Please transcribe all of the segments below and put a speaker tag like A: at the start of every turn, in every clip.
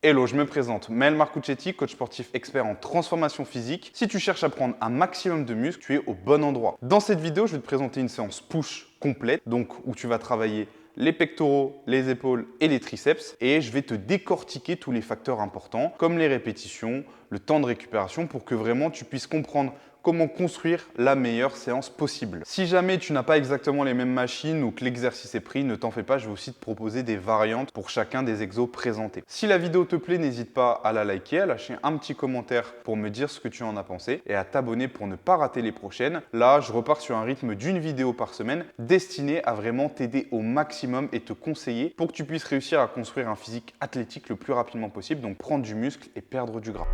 A: Hello, je me présente, Maël Marcuccetti, coach sportif expert en transformation physique. Si tu cherches à prendre un maximum de muscles, tu es au bon endroit. Dans cette vidéo, je vais te présenter une séance push complète, donc où tu vas travailler les pectoraux, les épaules et les triceps. Et je vais te décortiquer tous les facteurs importants, comme les répétitions, le temps de récupération, pour que vraiment tu puisses comprendre comment construire la meilleure séance possible. Si jamais tu n'as pas exactement les mêmes machines ou que l'exercice est pris, ne t'en fais pas, je vais aussi te proposer des variantes pour chacun des exos présentés. Si la vidéo te plaît, n'hésite pas à la liker, à lâcher un petit commentaire pour me dire ce que tu en as pensé et à t'abonner pour ne pas rater les prochaines. Là, je repars sur un rythme d'une vidéo par semaine destinée à vraiment t'aider au maximum et te conseiller pour que tu puisses réussir à construire un physique athlétique le plus rapidement possible, donc prendre du muscle et perdre du gras.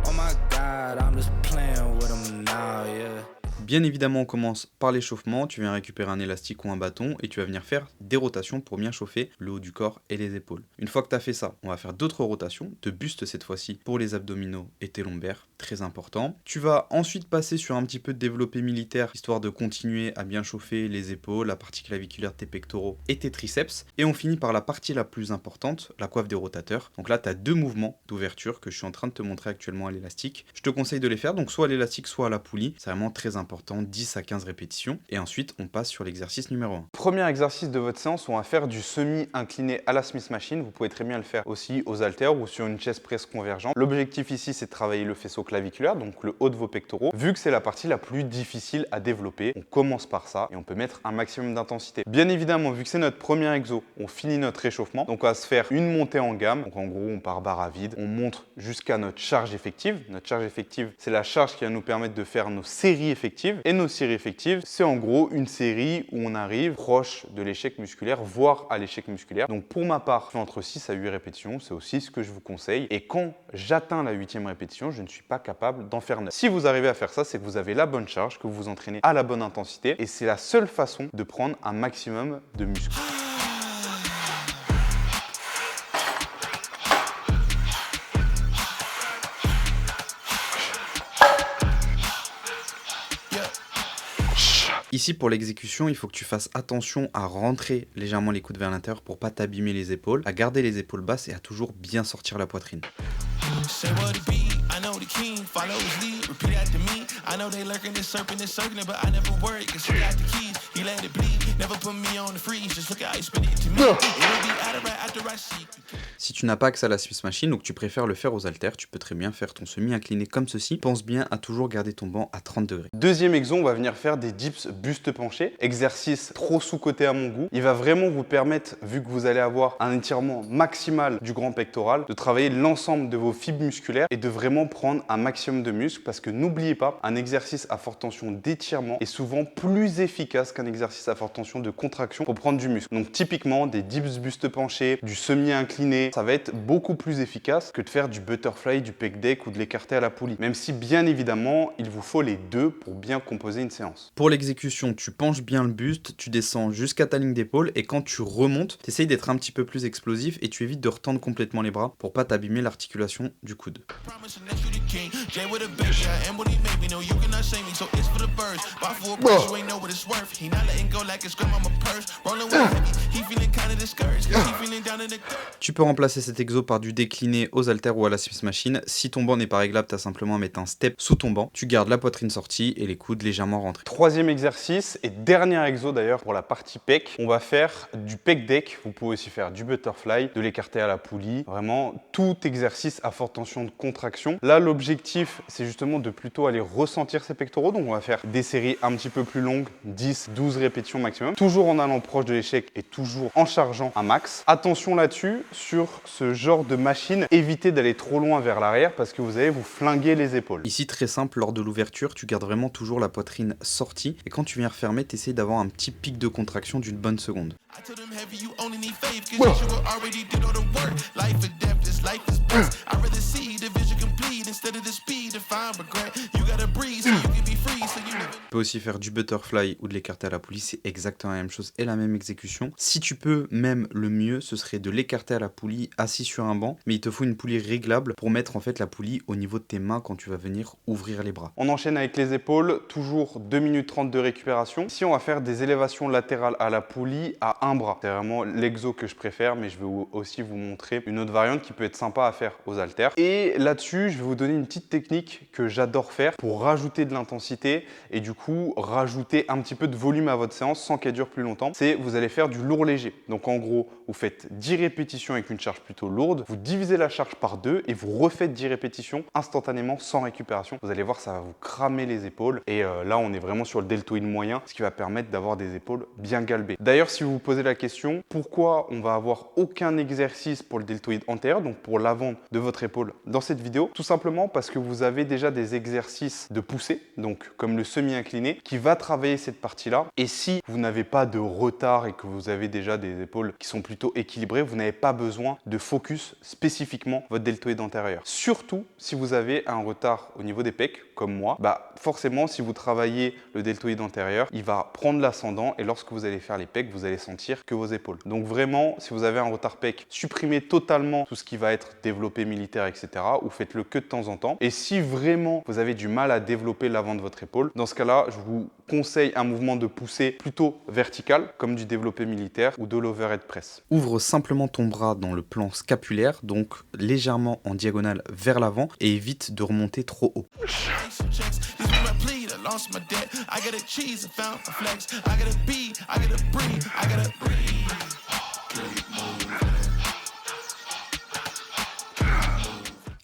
B: Oh my God, I'm just playing with them now, yeah.
C: Bien évidemment, on commence par l'échauffement. Tu viens récupérer un élastique ou un bâton et tu vas venir faire des rotations pour bien chauffer le haut du corps et les épaules. Une fois que tu as fait ça, on va faire d'autres rotations, de buste cette fois-ci pour les abdominaux et tes lombaires, très important. Tu vas ensuite passer sur un petit peu de développé militaire, histoire de continuer à bien chauffer les épaules, la partie claviculaire de tes pectoraux et tes triceps. Et on finit par la partie la plus importante, la coiffe des rotateurs. Donc là, tu as deux mouvements d'ouverture que je suis en train de te montrer actuellement à l'élastique. Je te conseille de les faire, donc soit à l'élastique, soit à la poulie. C'est vraiment très important. 10 à 15 répétitions et ensuite on passe sur l'exercice numéro 1.
A: Premier exercice de votre séance, on va faire du semi-incliné à la Smith Machine. Vous pouvez très bien le faire aussi aux haltères ou sur une chest press convergente. L'objectif ici, c'est de travailler le faisceau claviculaire, donc le haut de vos pectoraux. Vu que c'est la partie la plus difficile à développer, on commence par ça et on peut mettre un maximum d'intensité. Bien évidemment, vu que c'est notre premier exo, on finit notre réchauffement. Donc on va se faire une montée en gamme. Donc en gros, on part barre à vide, on monte jusqu'à notre charge effective. Notre charge effective, c'est la charge qui va nous permettre de faire nos séries effectives. Et nos séries effectives, c'est en gros une série où on arrive proche de l'échec musculaire, voire à l'échec musculaire. Donc pour ma part, je fais entre 6 à 8 répétitions, c'est aussi ce que je vous conseille. Et quand j'atteins la 8e répétition, je ne suis pas capable d'en faire 9. Si vous arrivez à faire ça, c'est que vous avez la bonne charge, que vous vous entraînez à la bonne intensité. Et c'est la seule façon de prendre un maximum de muscles.
C: Ici, pour l'exécution, il faut que tu fasses attention à rentrer légèrement les coudes vers l'intérieur pour pas t'abîmer les épaules, à garder les épaules basses et à toujours bien sortir la poitrine. Si tu n'as pas accès à la Smith Machine ou que tu préfères le faire aux haltères, tu peux très bien faire ton semi-incliné comme ceci. Pense bien à toujours garder ton banc à 30 degrés.
A: Deuxième exo, on va venir faire des dips buste penché. Exercice trop sous-coté à mon goût. Il va vraiment vous permettre, vu que vous allez avoir un étirement maximal du grand pectoral, de travailler l'ensemble de vos fibres musculaires et de vraiment prendre un maximum de muscles parce que n'oubliez pas, un exercice à forte tension d'étirement est souvent plus efficace qu'un exercice à forte tension de contraction pour prendre du muscle. Donc typiquement, des dips buste penché, du semi-incliné, ça va être beaucoup plus efficace que de faire du butterfly, du pec deck ou de l'écarté à la poulie. Même si bien évidemment, il vous faut les deux pour bien composer une séance.
C: Pour l'exécution, tu penches bien le buste, tu descends jusqu'à ta ligne d'épaule et quand tu remontes, tu essayes d'être un petit peu plus explosif et tu évites de retendre complètement les bras pour pas t'abîmer l'articulation du coude. Tu peux remplacer cet exo par du décliné aux haltères ou à la Smith Machine. Si ton banc n'est pas réglable, tu as simplement à mettre un step sous ton banc. Tu gardes la poitrine sortie et les coudes légèrement rentrés.
A: Troisième exercice et dernier exo d'ailleurs pour la partie pec, on va faire du pec deck. Vous pouvez aussi faire du butterfly, de l'écarté à la poulie. Vraiment tout exercice à forte tension de contraction. Là, l'objectif, c'est justement de plutôt aller ressentir ses pectoraux. Donc on va faire des séries un petit peu plus longues, 10, 12 répétitions maximum. Toujours en allant proche de l'échec et toujours en chargeant un max. Attention là-dessus, sur ce genre de machine, évitez d'aller trop loin vers l'arrière parce que vous allez vous flinguer les épaules.
C: Ici, très simple, lors de l'ouverture, tu gardes vraiment toujours la poitrine sortie et quand tu viens refermer, tu essaies d'avoir un petit pic de contraction d'une bonne seconde. Tu peux aussi faire du butterfly ou de l'écarté à la poulie, c'est exactement la même chose et la même exécution. Si tu peux, même le mieux, ce serait de l'écarter à la poulie assis sur un banc, mais il te faut une poulie réglable pour mettre en fait la poulie au niveau de tes mains quand tu vas venir ouvrir les bras.
A: On enchaîne avec les épaules, toujours 2 minutes 30 de récupération. Ici, on va faire des élévations latérales à la poulie à un bras. C'est vraiment l'exo que je préfère, mais je vais aussi vous montrer une autre variante qui peut être sympa à faire aux haltères. Et là-dessus, je vais vous donner une petite technique que j'adore faire pour rajouter de l'intensité et du coup, rajouter un petit peu de volume à votre séance sans qu'elle dure plus longtemps. C'est vous allez faire du lourd léger. Donc en gros, vous faites 10 répétitions avec une charge plutôt lourde, vous divisez la charge par 2 et vous refaites 10 répétitions instantanément sans récupération. Vous allez voir, ça va vous cramer les épaules et là, on est vraiment sur le deltoïde moyen, ce qui va permettre d'avoir des épaules bien galbées. D'ailleurs, si vous vous posez la question, pourquoi on va avoir aucun exercice pour le deltoïde antérieur, donc pour l'avant de votre épaule dans cette vidéo? Tout simplement parce que vous avez déjà des exercices de poussée, donc comme le semi-incliné, qui va travailler cette partie-là. Et si vous n'avez pas de retard et que vous avez déjà des épaules qui sont plutôt équilibrées, vous n'avez pas besoin de focus spécifiquement votre deltoïde antérieur. Surtout si vous avez un retard au niveau des pecs, comme moi, forcément, si vous travaillez le deltoïde antérieur, il va prendre l'ascendant et lorsque vous allez faire les pecs, vous allez sentir que vos épaules. Donc vraiment, si vous avez un retard pec, supprimez totalement tout ce qui va être développé militaire, etc. ou faites-le que de temps en temps. Et si vraiment vous avez du mal à développer l'avant de votre épaule, dans ce cas-là, je vous conseille un mouvement de poussée plutôt vertical, comme du développé militaire ou de l'overhead press.
C: Ouvre simplement ton bras dans le plan scapulaire, donc légèrement en diagonale vers l'avant et évite de remonter trop haut.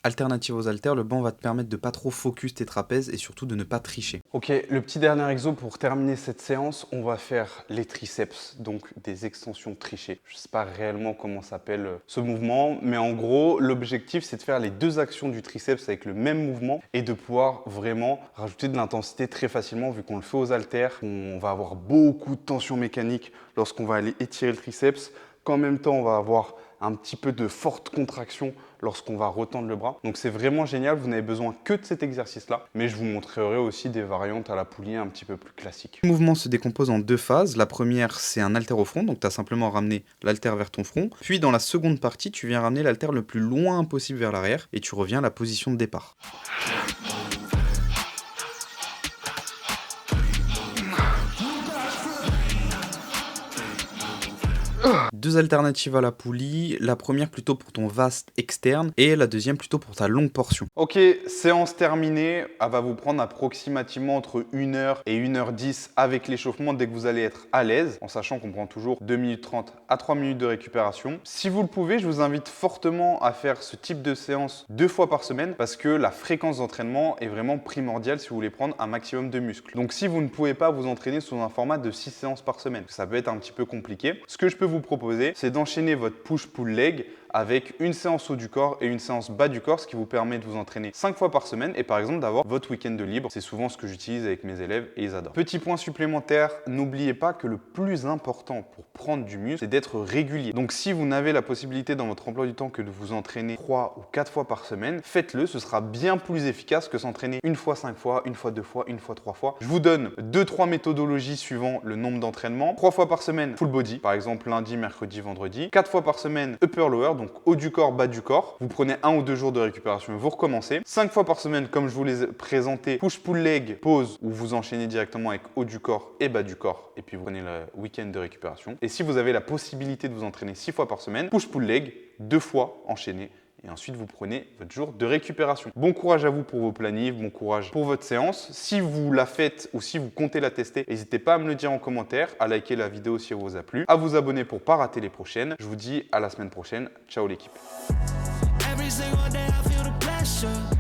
C: Alternative aux haltères, le banc va te permettre de pas trop focus tes trapèzes et surtout de ne pas tricher.
A: Ok, le petit dernier exo pour terminer cette séance, on va faire les triceps, donc des extensions trichées. Je ne sais pas réellement comment s'appelle ce mouvement, mais en gros, l'objectif c'est de faire les deux actions du triceps avec le même mouvement et de pouvoir vraiment rajouter de l'intensité très facilement vu qu'on le fait aux haltères. On va avoir beaucoup de tension mécanique lorsqu'on va aller étirer le triceps, qu'en même temps on va avoir un petit peu de forte contraction lorsqu'on va retendre le bras. Donc c'est vraiment génial, vous n'avez besoin que de cet exercice-là, mais je vous montrerai aussi des variantes à la poulie un petit peu plus classiques.
C: Le mouvement se décompose en deux phases. La première, c'est un haltère au front, donc tu as simplement ramené l'haltère vers ton front. Puis dans la seconde partie, tu viens ramener l'haltère le plus loin possible vers l'arrière et tu reviens à la position de départ. Deux alternatives à la poulie, la première plutôt pour ton vaste externe et la deuxième plutôt pour ta longue portion.
A: Ok, séance terminée, elle va vous prendre approximativement entre 1h et 1h10 avec l'échauffement dès que vous allez être à l'aise, en sachant qu'on prend toujours 2 minutes 30 à 3 minutes de récupération. Si vous le pouvez, je vous invite fortement à faire ce type de séance 2 fois par semaine parce que la fréquence d'entraînement est vraiment primordiale si vous voulez prendre un maximum de muscles. Donc si vous ne pouvez pas vous entraîner sous un format de 6 séances par semaine, ça peut être un petit peu compliqué, ce que je peux vous proposer, c'est d'enchaîner votre push-pull-leg avec une séance haut du corps et une séance bas du corps, ce qui vous permet de vous entraîner 5 fois par semaine et par exemple d'avoir votre week-end de libre. C'est souvent ce que j'utilise avec mes élèves et ils adorent. Petit point supplémentaire, n'oubliez pas que le plus important pour prendre du muscle, c'est d'être régulier. Donc si vous n'avez la possibilité dans votre emploi du temps que de vous entraîner 3 ou 4 fois par semaine, faites-le, ce sera bien plus efficace que s'entraîner une fois 5 fois, une fois 2 fois, une fois 3 fois. Je vous donne 2-3 méthodologies suivant le nombre d'entraînements. 3 fois par semaine, full body, par exemple lundi, mercredi, vendredi. 4 fois par semaine, upper-lower, donc haut du corps, bas du corps. Vous prenez 1 ou 2 jours de récupération et vous recommencez. 5 fois par semaine, comme je vous les ai présentés, push-pull-leg, pause, où vous enchaînez directement avec haut du corps et bas du corps. Et puis vous prenez le week-end de récupération. Et si vous avez la possibilité de vous entraîner 6 fois par semaine, push-pull-leg, 2 fois enchaîné. Et ensuite, vous prenez votre jour de récupération. Bon courage à vous pour vos planifs, bon courage pour votre séance. Si vous la faites ou si vous comptez la tester, n'hésitez pas à me le dire en commentaire, à liker la vidéo si elle vous a plu, à vous abonner pour ne pas rater les prochaines. Je vous dis à la semaine prochaine. Ciao l'équipe.
B: Every single day I feel the pressure.